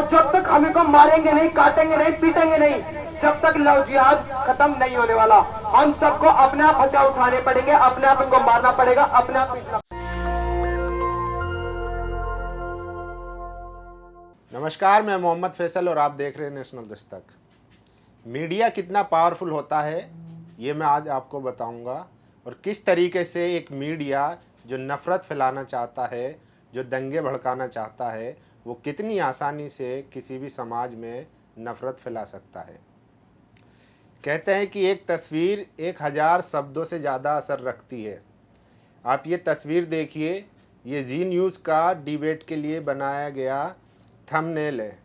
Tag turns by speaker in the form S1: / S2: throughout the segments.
S1: और जब तक हम इनको मारेंगे नहीं, काटेंगे नहीं, पीटेंगे नहीं, जब तक लव जिहाद खत्म नहीं होने वाला। हम सबको अपने आप हथियार उठाने पड़ेंगे, अपने आप इनको मारना पड़ेगा, अपने आप पीटना।
S2: नमस्कार, मैं मोहम्मद फैसल और आप देख रहे हैं नेशनल दस्तक। मीडिया कितना पावरफुल होता है ये मैं आज आपको बताऊंगा, और किस तरीके से एक मीडिया जो नफ़रत फैलाना चाहता है, जो दंगे भड़काना चाहता है, वो कितनी आसानी से किसी भी समाज में नफ़रत फैला सकता है। कहते हैं कि एक तस्वीर 1000 शब्दों से ज़्यादा असर रखती है। आप ये तस्वीर देखिए, ये जी न्यूज़ का डिबेट के लिए बनाया गया थंबनेल है,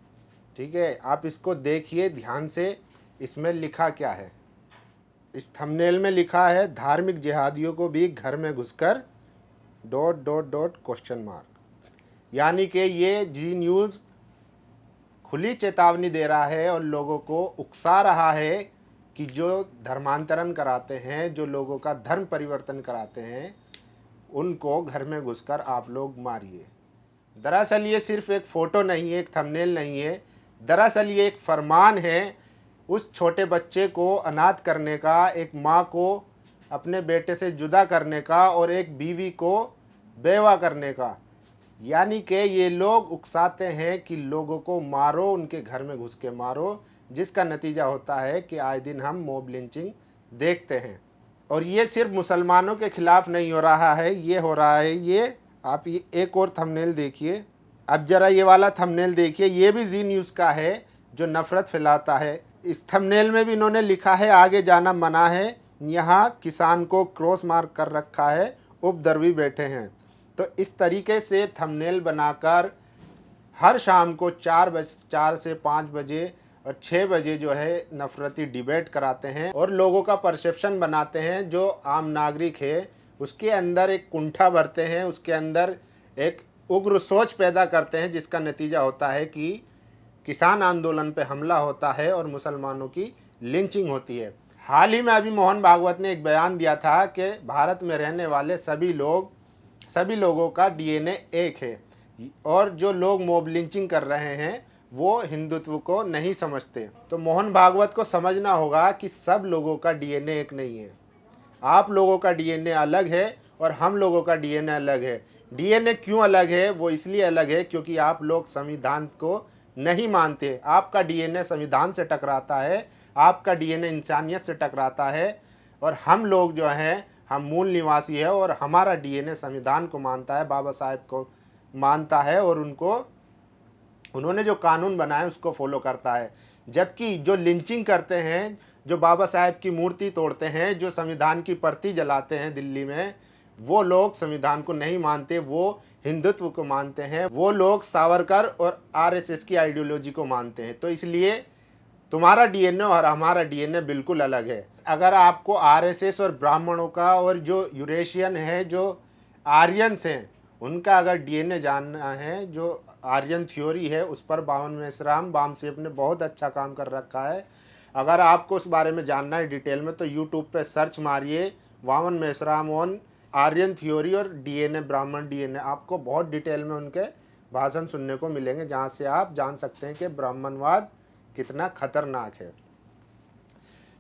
S2: ठीक है। आप इसको देखिए ध्यान से, इसमें लिखा क्या है। इस थंबनेल में लिखा है, धार्मिक जिहादियों को भी घर में घुसकर ... क्वेश्चन मार्क। यानी कि ये जी न्यूज़ खुली चेतावनी दे रहा है और लोगों को उकसा रहा है कि जो धर्मांतरण कराते हैं, जो लोगों का धर्म परिवर्तन कराते हैं, उनको घर में घुसकर आप लोग मारिए। दरअसल ये सिर्फ एक फ़ोटो नहीं है, एक थंबनेल नहीं है। दरअसल ये एक फरमान है उस छोटे बच्चे को अनाथ करने का, एक माँ को अपने बेटे से जुदा करने का और एक बीवी को बेवा करने का। यानी कि ये लोग उकसाते हैं कि लोगों को मारो, उनके घर में घुस के मारो, जिसका नतीजा होता है कि आए दिन हम मॉब लिंचिंग देखते हैं। और ये सिर्फ मुसलमानों के खिलाफ नहीं हो रहा है, ये हो रहा है। ये आप ये एक और थंबनेल देखिए, अब ज़रा ये वाला थंबनेल देखिए, ये भी जी न्यूज़ का है जो नफ़रत फैलाता है। इस थंबनेल में भी इन्होंने लिखा है, आगे जाना मना है, यहाँ किसान को क्रॉस मार्क कर रखा है, उपद्रवी बैठे हैं। तो इस तरीके से थंबनेल बनाकर हर शाम को 4 से 5 बजे और 6 बजे जो है नफ़रती डिबेट कराते हैं और लोगों का परसेप्शन बनाते हैं। जो आम नागरिक है उसके अंदर एक कुंठा भरते हैं, उसके अंदर एक उग्र सोच पैदा करते हैं, जिसका नतीजा होता है कि किसान आंदोलन पे हमला होता है और मुसलमानों की लिंचिंग होती है। हाल ही में अभी मोहन भागवत ने एक बयान दिया था कि भारत में रहने वाले सभी लोगों का डीएनए एक है, और जो लोग मॉब लिंचिंग कर रहे हैं वो हिंदुत्व को नहीं समझते। तो मोहन भागवत को समझना होगा कि सब लोगों का डीएनए एक नहीं है। आप लोगों का डीएनए अलग है और हम लोगों का डीएनए अलग है। डीएनए क्यों अलग है? वो इसलिए अलग है क्योंकि आप लोग संविधान को नहीं मानते। आपका डीएनए संविधान से टकराता है, आपका डीएनए इंसानियत से टकराता है, और हम लोग जो हैं, हम मूल निवासी है और हमारा डीएनए संविधान को मानता है, बाबा साहेब को मानता है, और उन्होंने जो कानून बनाए उसको फॉलो करता है। जबकि जो लिंचिंग करते हैं, जो बाबा साहेब की मूर्ति तोड़ते हैं, जो संविधान की प्रति जलाते हैं दिल्ली में, वो लोग संविधान को नहीं मानते, वो हिंदुत्व को मानते हैं। वो लोग सावरकर और आरएसएस की आइडियोलॉजी को मानते हैं। तो इसलिए तुम्हारा डीएनए और हमारा डीएनए बिल्कुल अलग है। अगर आपको आरएसएस और ब्राह्मणों का और जो यूरेशियन है, जो आर्यंस हैं, उनका अगर डीएनए जानना है, जो आर्यन थ्योरी है, उस पर बावन मेश्राम बामसेप ने बहुत अच्छा काम कर रखा है। अगर आपको उस बारे में जानना है डिटेल में, तो यूट्यूब पे सर्च मारिए बावन मेश्राम ऑन आर्यन थ्योरी और डीएनए, ब्राह्मण डीएनए। आपको बहुत डिटेल में उनके भाषण सुनने को मिलेंगे, जहाँ से आप जान सकते हैं कि ब्राह्मणवाद कितना खतरनाक है।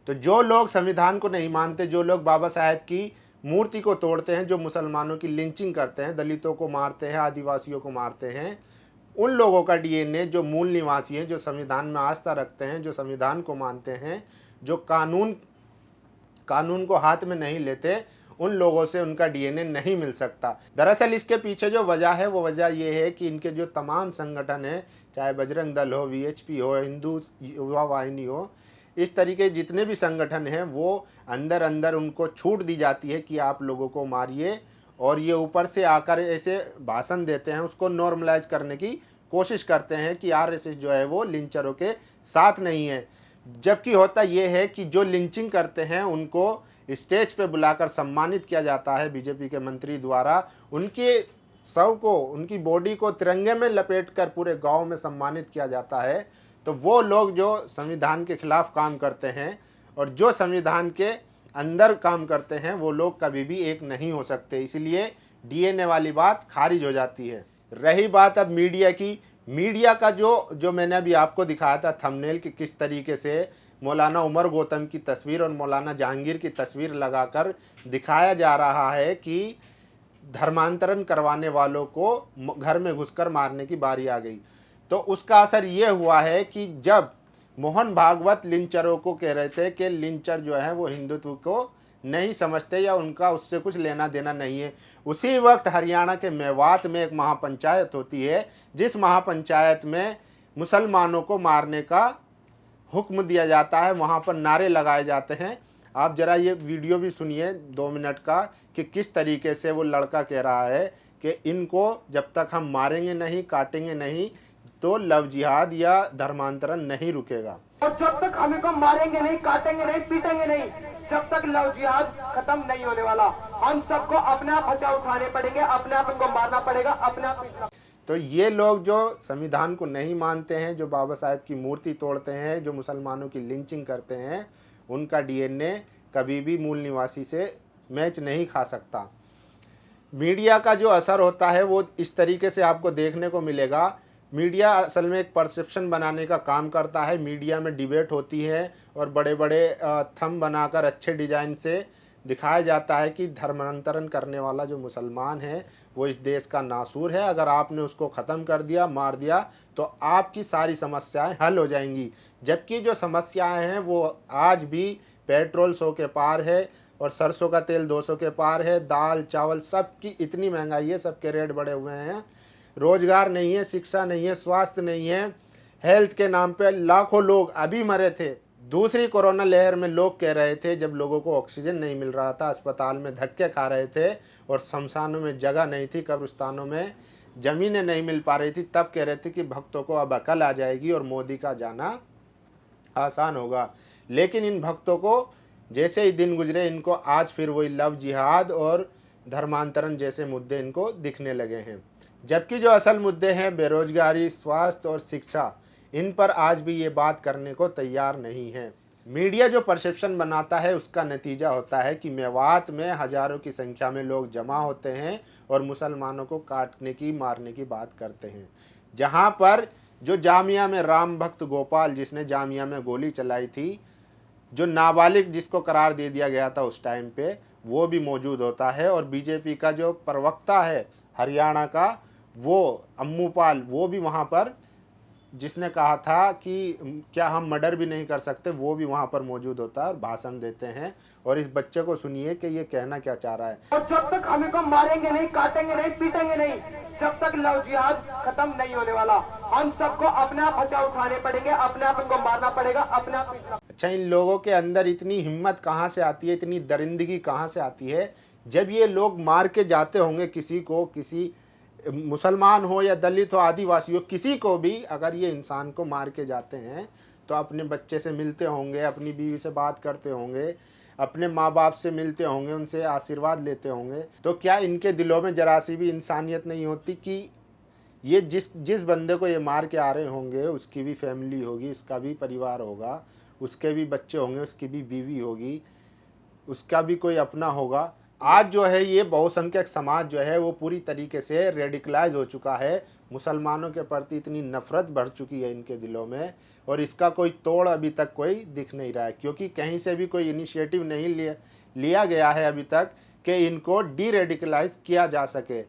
S2: तो जो लोग संविधान को नहीं मानते, जो लोग बाबा साहेब की मूर्ति को तोड़ते हैं, जो मुसलमानों की लिंचिंग करते हैं, दलितों को मारते हैं, आदिवासियों को मारते हैं, उन लोगों का डीएनए, जो मूल निवासी हैं, जो संविधान में आस्था रखते हैं, जो संविधान को मानते हैं, जो कानून को हाथ में नहीं लेते, उन लोगों से उनका डीएनए नहीं मिल सकता। दरअसल इसके पीछे जो वजह है, वो वजह ये है कि इनके जो तमाम संगठन हैं, चाहे बजरंग दल हो, वीएचपी हो, हिंदू युवा वाहिनी हो, इस तरीके जितने भी संगठन हैं, वो अंदर उनको छूट दी जाती है कि आप लोगों को मारिए, और ये ऊपर से आकर ऐसे भाषण देते हैं, उसको नॉर्मलाइज करने की कोशिश करते हैं कि आरएसएस जो है वो लिंचरों के साथ नहीं है। जबकि होता ये है कि जो लिंचिंग करते हैं उनको स्टेज पे बुलाकर सम्मानित किया जाता है बीजेपी के मंत्री द्वारा। उनके शव को, उनकी बॉडी को तिरंगे में लपेटकर पूरे गांव में सम्मानित किया जाता है। तो वो लोग जो संविधान के खिलाफ काम करते हैं और जो संविधान के अंदर काम करते हैं, वो लोग कभी भी एक नहीं हो सकते। इसलिए डीएनए वाली बात खारिज हो जाती है। रही बात अब मीडिया की, मीडिया का जो मैंने अभी आपको दिखाया था थंबनेल कि किस तरीके से मौलाना उमर गौतम की तस्वीर और मौलाना जहांगीर की तस्वीर लगाकर दिखाया जा रहा है कि धर्मांतरण करवाने वालों को घर में घुसकर मारने की बारी आ गई। तो उसका असर ये हुआ है कि जब मोहन भागवत लिंचरों को कह रहे थे कि लिंचर जो है वो हिंदुत्व को नहीं समझते या उनका उससे कुछ लेना देना नहीं है, उसी वक्त हरियाणा के मेवात में एक महापंचायत होती है, जिस महापंचायत में मुसलमानों को मारने का हुक्म दिया जाता है, वहाँ पर नारे लगाए जाते हैं। आप जरा ये वीडियो भी सुनिए 2 मिनट का कि किस तरीके से वो लड़का कह रहा है कि इनको जब तक हम मारेंगे नहीं, काटेंगे नहीं, तो लव जिहाद या धर्मांतरण नहीं रुकेगा।
S1: और जब तक हमें को मारेंगे नहीं, काटेंगे नहीं, पीटेंगे नहीं, जब तक लव जिहाद खत्म नहीं होने वाला। हम सबको अपने आप बचाव उठाने पड़ेंगे, अपने आप इनको मारना पड़ेगा, अपने आप पीटना।
S2: तो ये लोग जो संविधान को नहीं मानते हैं, जो बाबा साहेब की मूर्ति तोड़ते हैं, जो मुसलमानों की लिंचिंग करते हैं, उनका डीएनए कभी भी मूल निवासी से मैच नहीं खा सकता। मीडिया का जो असर होता है वो इस तरीके से आपको देखने को मिलेगा। मीडिया असल में एक परसेप्शन बनाने का काम करता है। मीडिया में डिबेट होती है और बड़े बड़े थंब बनाकर अच्छे डिज़ाइन से दिखाया जाता है कि धर्मांतरण करने वाला जो मुसलमान है वो इस देश का नासूर है, अगर आपने उसको ख़त्म कर दिया, मार दिया, तो आपकी सारी समस्याएं हल हो जाएंगी। जबकि जो समस्याएं हैं वो आज भी पेट्रोल 100 के पार है और सरसों का तेल 200 के पार है, दाल चावल सब की इतनी महंगाई है, सबके रेट बढ़े हुए हैं, रोजगार नहीं है, शिक्षा नहीं है, स्वास्थ्य नहीं है, हेल्थ के नाम पे लाखों लोग अभी मरे थे। दूसरी कोरोना लहर में लोग कह रहे थे, जब लोगों को ऑक्सीजन नहीं मिल रहा था, अस्पताल में धक्के खा रहे थे और शमशानों में जगह नहीं थी, कब्रिस्तानों में ज़मीनें नहीं मिल पा रही थी, तब कह रहे थे कि भक्तों को अब अकल आ जाएगी और मोदी का जाना आसान होगा। लेकिन इन भक्तों को जैसे ही दिन गुजरे, इनको आज फिर वही लव जिहाद और धर्मांतरण जैसे मुद्दे इनको दिखने लगे हैं। जबकि जो असल मुद्दे हैं बेरोजगारी, स्वास्थ्य और शिक्षा, इन पर आज भी ये बात करने को तैयार नहीं है। मीडिया जो परसेप्शन बनाता है उसका नतीजा होता है कि मेवात में हजारों की संख्या में लोग जमा होते हैं और मुसलमानों को काटने की, मारने की बात करते हैं। जहाँ पर जो जामिया में राम भक्त गोपाल, जिसने जामिया में गोली चलाई थी, जो नाबालिग जिसको करार दे दिया गया था उस टाइम पे, वो भी मौजूद होता है। और बीजेपी का जो प्रवक्ता है हरियाणा का, वो अम्मूपाल, वो भी वहाँ पर, जिसने कहा था कि क्या हम मर्डर भी नहीं कर सकते, वो भी वहाँ पर मौजूद होता है और भाषण देते हैं। और इस बच्चे को सुनिए कि ये कहना क्या चाह रहा है।
S1: और जब तक हमें को मारेंगे नहीं, काटेंगे नहीं, पीटेंगे नहीं, जब तक लव जिहाद खत्म नहीं होने वाला। हम सबको अपने आप बचाव उठाने पड़ेंगे, अपने आप इनको मारना पड़ेगा, अपने आप पीटना।
S2: अच्छा, इन लोगों के अंदर इतनी हिम्मत कहाँ से आती है, इतनी दरिंदगी कहाँ से आती है? जब ये लोग मार के जाते होंगे किसी को, किसी मुसलमान हो या दलित हो, आदिवासी हो, किसी को भी अगर ये इंसान को मार के जाते हैं तो अपने बच्चे से मिलते होंगे, अपनी बीवी से बात करते होंगे, अपने माँ बाप से मिलते होंगे, उनसे आशीर्वाद लेते होंगे। तो क्या इनके दिलों में जरा सी भी इंसानियत नहीं होती कि ये जिस बंदे को ये मार के आ रहे होंगे उसकी भी फैमिली होगी, उसका भी परिवार होगा, उसके भी बच्चे होंगे, उसकी भी बीवी होगी, उसका भी कोई अपना होगा। आज जो है ये बहुसंख्यक समाज जो है वो पूरी तरीके से रेडिकलाइज हो चुका है। मुसलमानों के प्रति इतनी नफरत बढ़ चुकी है इनके दिलों में और इसका कोई तोड़ अभी तक कोई दिख नहीं रहा है, क्योंकि कहीं से भी कोई इनिशिएटिव नहीं लिया गया है अभी तक कि इनको डी रेडिकलाइज किया जा सके।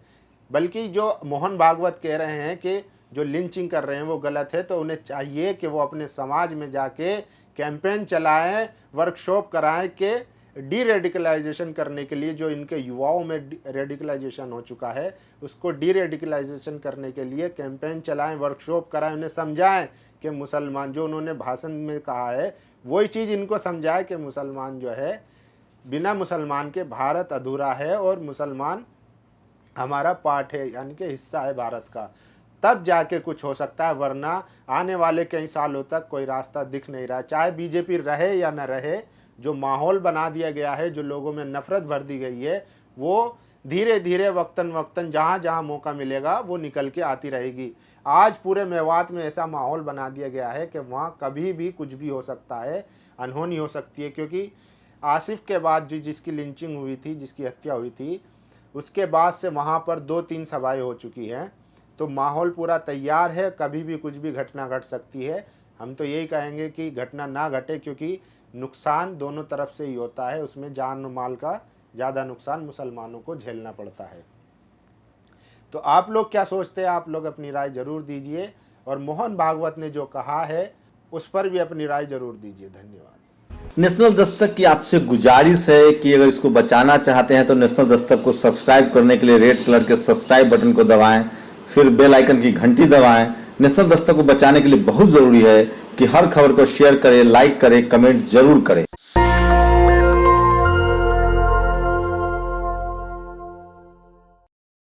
S2: बल्कि जो मोहन भागवत कह रहे हैं कि जो लिंचिंग कर रहे हैं वो गलत है, तो उन्हें चाहिए कि वो अपने समाज में जाके कैंपेन चलाएं, वर्कशॉप कराएं कि डी रेडिकलाइजेशन करने के लिए, जो इनके युवाओं में रेडिकलाइजेशन हो चुका है उसको डी रेडिकलाइजेशन करने के लिए कैंपेन चलाएं, वर्कशॉप कराएं, उन्हें समझाएं कि मुसलमान, जो उन्होंने भाषण में कहा है वही चीज़ इनको समझाए कि मुसलमान जो है, बिना मुसलमान के भारत अधूरा है और मुसलमान हमारा पार्ट है, यानी कि हिस्सा है भारत का। तब जाके कुछ हो सकता है, वरना आने वाले कई सालों तक कोई रास्ता दिख नहीं रहा। चाहे बीजेपी रहे या न रहे, जो माहौल बना दिया गया है, जो लोगों में नफरत भर दी गई है, वो धीरे धीरे वक्तन वक्तन जहाँ जहाँ मौका मिलेगा वो निकल के आती रहेगी। आज पूरे मेवात में ऐसा माहौल बना दिया गया है कि वहाँ कभी भी कुछ भी हो सकता है, अनहोनी हो सकती है। क्योंकि आसिफ के बाद जिसकी लिंचिंग हुई थी, जिसकी हत्या हुई थी, उसके बाद से वहाँ पर 2-3 सभाएं हो चुकी हैं। तो माहौल पूरा तैयार है, कभी भी कुछ भी घटना घट सकती है। हम तो यही कहेंगे कि घटना ना घटे, क्योंकि नुकसान दोनों तरफ से ही होता है, उसमें जान और माल का ज़्यादा नुकसान मुसलमानों को झेलना पड़ता है। तो आप लोग क्या सोचते हैं, आप लोग अपनी राय जरूर दीजिए, और मोहन भागवत ने जो कहा है उस पर भी अपनी राय जरूर दीजिए। धन्यवाद।
S3: नेशनल दस्तक की आपसे गुजारिश है कि अगर इसको बचाना चाहते हैं तो नेशनल दस्तक को सब्सक्राइब करने के लिए रेड कलर के सब्सक्राइब बटन को दबाएं, फिर बेल आइकन की घंटी दबाएं। नेशनल दस्तक को बचाने के लिए बहुत जरूरी है कि हर खबर को शेयर करें, लाइक करें, कमेंट जरूर करें।